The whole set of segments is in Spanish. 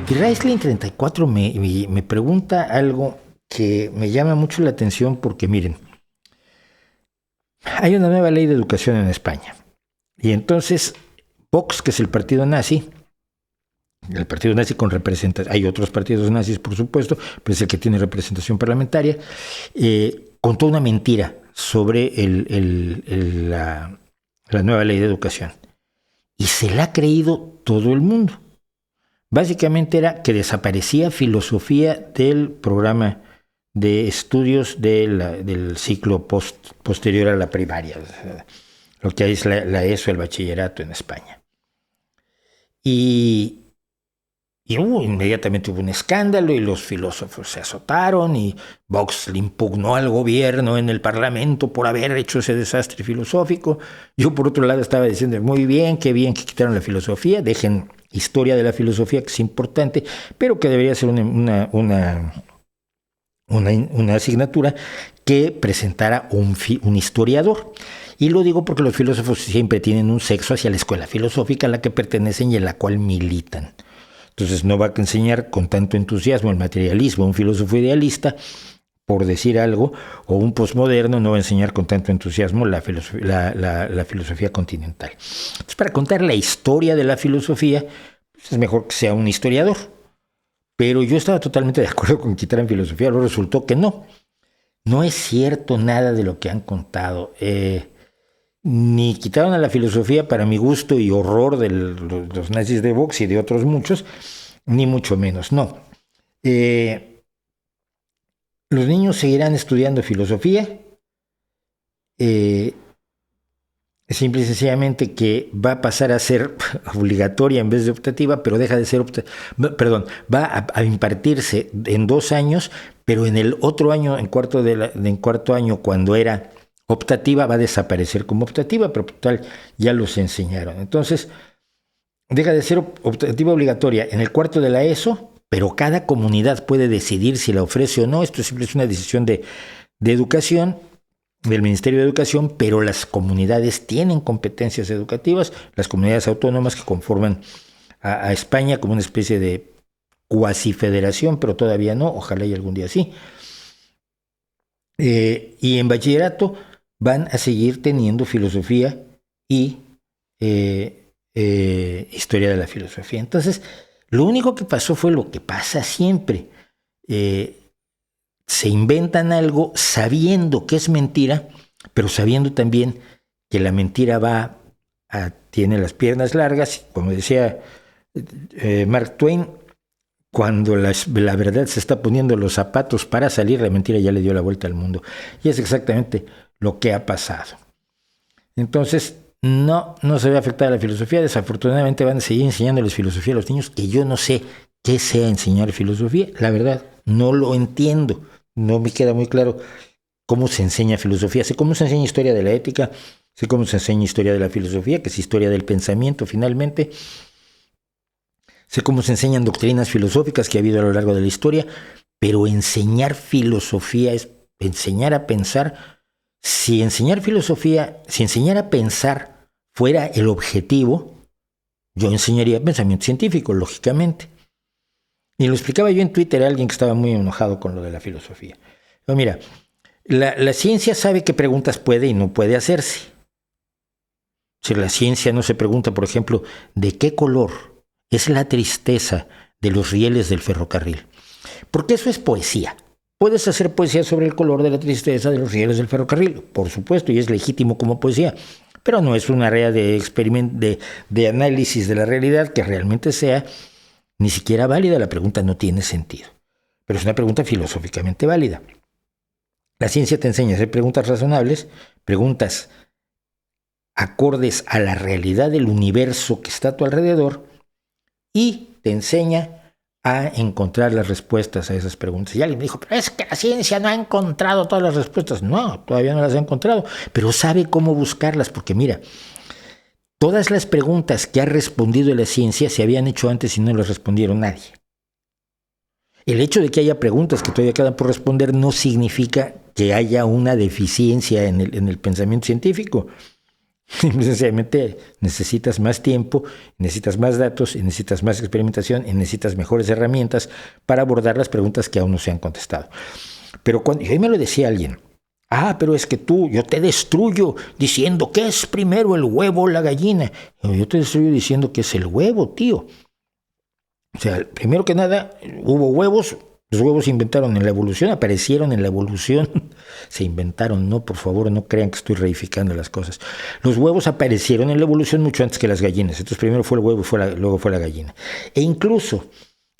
Y Raistlin 34 me pregunta algo que me llama mucho la atención porque, miren, hay una nueva ley de educación en España. Y entonces, Vox, que es el partido nazi con representación, hay otros partidos nazis, por supuesto, pero es el que tiene representación parlamentaria, contó una mentira sobre la nueva ley de educación. Y se la ha creído todo el mundo. Básicamente era que desaparecía filosofía del programa de estudios del ciclo posterior a la primaria, lo que es la ESO, el bachillerato en España. Y inmediatamente hubo un escándalo y los filósofos se azotaron y Vox le impugnó al gobierno en el Parlamento por haber hecho ese desastre filosófico. Yo, por otro lado, estaba diciendo, muy bien que quitaron la filosofía, dejen historia de la filosofía, que es importante, pero que debería ser una asignatura que presentara un historiador. Y lo digo porque los filósofos siempre tienen un sexo hacia la escuela filosófica a la que pertenecen y en la cual militan. Entonces no va a enseñar con tanto entusiasmo el materialismo un filósofo idealista, por decir algo, o un posmoderno no va a enseñar con tanto entusiasmo la filosofía continental. Entonces, para contar la historia de la filosofía, pues es mejor que sea un historiador. Pero yo estaba totalmente de acuerdo con quitar en filosofía, luego resultó que no. No es cierto nada de lo que han contado. Ni quitaron a la filosofía para mi gusto y horror de los nazis de Vox y de otros muchos, ni mucho menos, no. Los niños seguirán estudiando filosofía, simple y sencillamente que va a pasar a ser obligatoria en vez de optativa, pero deja de ser va a impartirse en 2 años, pero en el otro año, en cuarto año, cuando era optativa, va a desaparecer como optativa, pero total, ya los enseñaron. Entonces, deja de ser optativa obligatoria en el cuarto de la ESO, pero cada comunidad puede decidir si la ofrece o no. Esto es simplemente una decisión de educación, del Ministerio de Educación, pero las comunidades tienen competencias educativas, las comunidades autónomas que conforman a España como una especie de cuasi federación, pero todavía no, ojalá y algún día sí. Y en bachillerato van a seguir teniendo filosofía y historia de la filosofía. Entonces, lo único que pasó fue lo que pasa siempre. Se inventan algo sabiendo que es mentira, pero sabiendo también que la mentira tiene las piernas largas, como decía Mark Twain, cuando la verdad se está poniendo los zapatos para salir, la mentira ya le dio la vuelta al mundo. Y es exactamente lo que ha pasado. Entonces, no se ve afectada la filosofía. Desafortunadamente van a seguir enseñándoles filosofía a los niños, que yo no sé qué sea enseñar filosofía. La verdad, no lo entiendo. No me queda muy claro cómo se enseña filosofía. Sé cómo se enseña historia de la ética, sé cómo se enseña historia de la filosofía, que es historia del pensamiento finalmente. Sé cómo se enseñan doctrinas filosóficas que ha habido a lo largo de la historia, pero enseñar filosofía es enseñar a pensar. Si enseñar a pensar fuera el objetivo, yo enseñaría pensamiento científico, lógicamente. Y lo explicaba yo en Twitter a alguien que estaba muy enojado con lo de la filosofía. Pero mira, la ciencia sabe qué preguntas puede y no puede hacerse. Si la ciencia no se pregunta, por ejemplo, ¿de qué color es la tristeza de los rieles del ferrocarril? Porque eso es poesía. Puedes hacer poesía sobre el color de la tristeza de los rieles del ferrocarril, por supuesto, y es legítimo como poesía, pero no es una área de análisis de la realidad que realmente sea ni siquiera válida. La pregunta no tiene sentido, pero es una pregunta filosóficamente válida. La ciencia te enseña a hacer preguntas razonables, preguntas acordes a la realidad del universo que está a tu alrededor, y te enseña a encontrar las respuestas a esas preguntas. Y alguien me dijo, pero es que la ciencia no ha encontrado todas las respuestas. No, todavía no las ha encontrado, pero sabe cómo buscarlas, porque mira, todas las preguntas que ha respondido la ciencia se habían hecho antes y no las respondieron nadie. El hecho de que haya preguntas que todavía quedan por responder no significa que haya una deficiencia en el pensamiento científico. Sencillamente necesitas más tiempo, necesitas más datos, y necesitas más experimentación y necesitas mejores herramientas para abordar las preguntas que aún no se han contestado. Pero cuando yo me lo decía alguien, pero es que yo te destruyo diciendo que es primero el huevo o la gallina. Yo te destruyo diciendo que es el huevo, tío. O sea, primero que nada, hubo huevos. Los huevos se inventaron en la evolución, aparecieron en la evolución. Se inventaron, no, por favor, no crean que estoy reificando las cosas. Los huevos aparecieron en la evolución mucho antes que las gallinas. Entonces primero fue el huevo y luego fue la gallina. E incluso,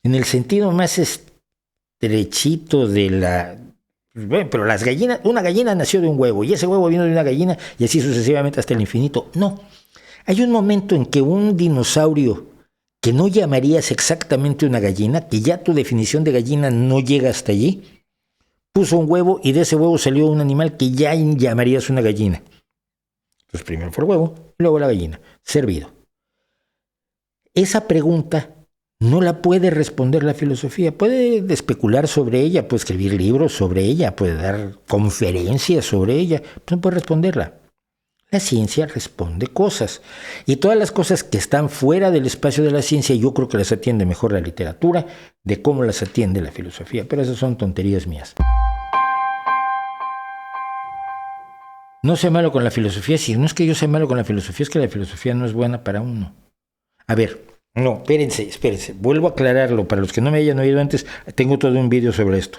en el sentido más estrechito de la... Bueno, pero las gallinas, una gallina nació de un huevo y ese huevo vino de una gallina y así sucesivamente hasta el infinito. No, hay un momento en que un dinosaurio que no llamarías exactamente una gallina, que ya tu definición de gallina no llega hasta allí, puso un huevo y de ese huevo salió un animal que ya llamarías una gallina. Entonces primero fue el huevo, luego la gallina, servido. Esa pregunta no la puede responder la filosofía, puede especular sobre ella, puede escribir libros sobre ella, puede dar conferencias sobre ella, pero no puede responderla. La ciencia responde cosas, y todas las cosas que están fuera del espacio de la ciencia yo creo que las atiende mejor la literatura de cómo las atiende la filosofía, pero esas son tonterías mías. No sea malo con la filosofía, si no es que yo sea malo con la filosofía, es que la filosofía no es buena para uno. A ver, no, espérense, vuelvo a aclararlo, para los que no me hayan oído antes, tengo todo un vídeo sobre esto.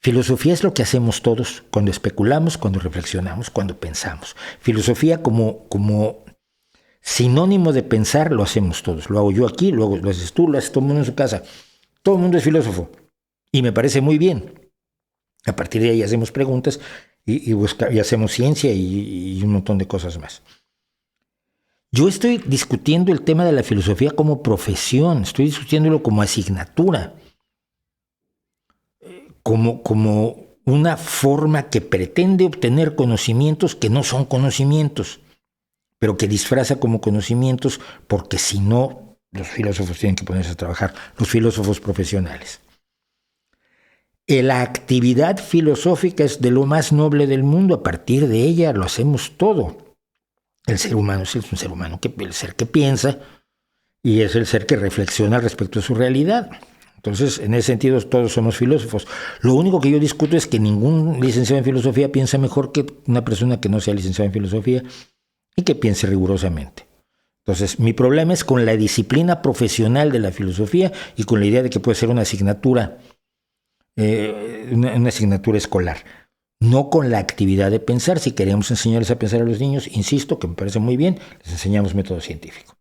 Filosofía es lo que hacemos todos cuando especulamos, cuando reflexionamos, cuando pensamos. Filosofía como sinónimo de pensar lo hacemos todos. Lo hago yo aquí, luego lo haces tú, lo hace todo el mundo en su casa. Todo el mundo es filósofo y me parece muy bien. A partir de ahí hacemos preguntas y hacemos ciencia y un montón de cosas más. Yo estoy discutiendo el tema de la filosofía como profesión, estoy discutiéndolo como asignatura. Como una forma que pretende obtener conocimientos que no son conocimientos, pero que disfraza como conocimientos porque si no, los filósofos tienen que ponerse a trabajar, los filósofos profesionales. La actividad filosófica es de lo más noble del mundo, a partir de ella lo hacemos todo. El ser humano es un ser humano, el ser que piensa y es el ser que reflexiona respecto a su realidad. Entonces, en ese sentido, todos somos filósofos. Lo único que yo discuto es que ningún licenciado en filosofía piensa mejor que una persona que no sea licenciada en filosofía y que piense rigurosamente. Entonces, mi problema es con la disciplina profesional de la filosofía y con la idea de que puede ser una asignatura, una asignatura escolar. No con la actividad de pensar. Si queremos enseñarles a pensar a los niños, insisto, que me parece muy bien, les enseñamos método científico.